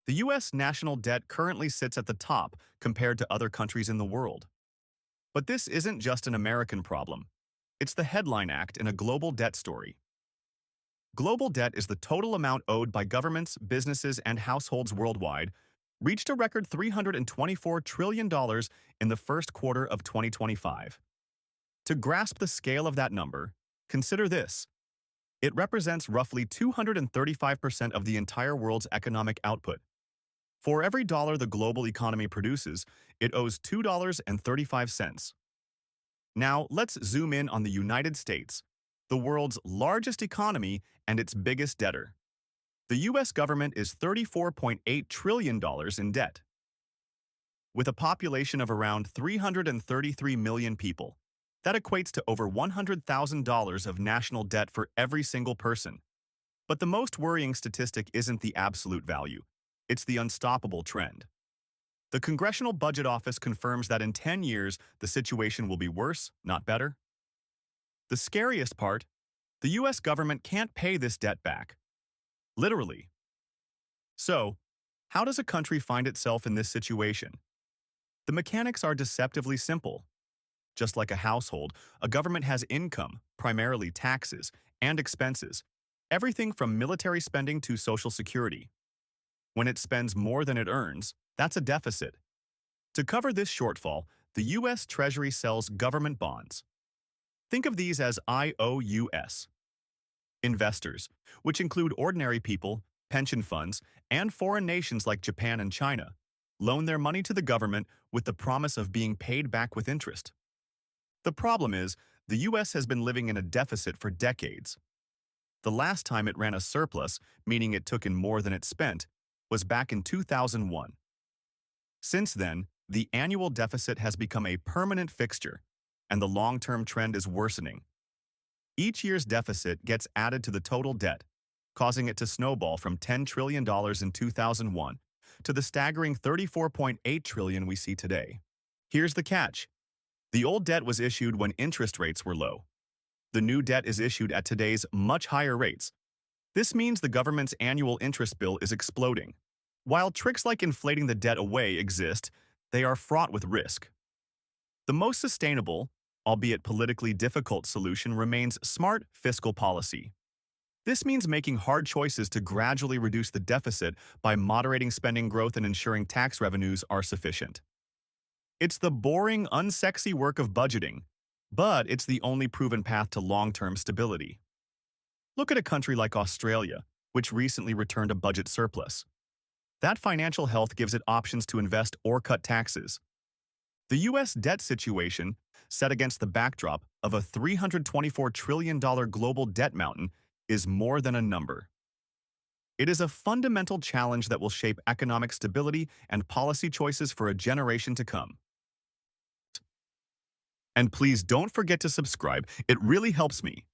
The U.S. national debt currently sits at the top compared to other countries in the world. But this isn't just an American problem. It's the headline act in a global debt story. Global debt is the total amount owed by governments, businesses, and households worldwide, reached a record $324 trillion in the first quarter of 2025. To grasp the scale of that number, consider this. It represents roughly 235% of the entire world's economic output. For every dollar the global economy produces, it owes $2.35. Now, let's zoom in on the United States, the world's largest economy and its biggest debtor. The U.S. government is $34.8 trillion in debt. With a population of around 333 million people, that equates to over $100,000 of national debt for every single person. But the most worrying statistic isn't the absolute value. It's the unstoppable trend. The Congressional Budget Office confirms that in 10 years, the situation will be worse, not better. The scariest part, the U.S. government can't pay this debt back. Literally. So, how does a country find itself in this situation? The mechanics are deceptively simple. Just like a household, a government has income, primarily taxes, and expenses, everything from military spending to Social Security. When it spends more than it earns, that's a deficit. To cover this shortfall, the U.S. Treasury sells government bonds. Think of these as IOUs. Investors, which include ordinary people, pension funds, and foreign nations like Japan and China, loan their money to the government with the promise of being paid back with interest. The problem is, the U.S. has been living in a deficit for decades. The last time it ran a surplus, meaning it took in more than it spent, was back in 2001. Since then, the annual deficit has become a permanent fixture, and the long-term trend is worsening. Each year's deficit gets added to the total debt, causing it to snowball from $10 trillion in 2001 to the staggering $34.8 trillion we see today. Here's the catch. The old debt was issued when interest rates were low. The new debt is issued at today's much higher rates. This means the government's annual interest bill is exploding. While tricks like inflating the debt away exist, they are fraught with risk. The most sustainable, albeit politically difficult solution remains smart fiscal policy. This means making hard choices to gradually reduce the deficit by moderating spending growth and ensuring tax revenues are sufficient. It's the boring, unsexy work of budgeting, but it's the only proven path to long-term stability. Look at a country like Australia, which recently returned a budget surplus. That financial health gives it options to invest or cut taxes. The U.S. debt situation, set against the backdrop of a $324 trillion global debt mountain, is more than a number. It is a fundamental challenge that will shape economic stability and policy choices for a generation to come. And please don't forget to subscribe, it really helps me.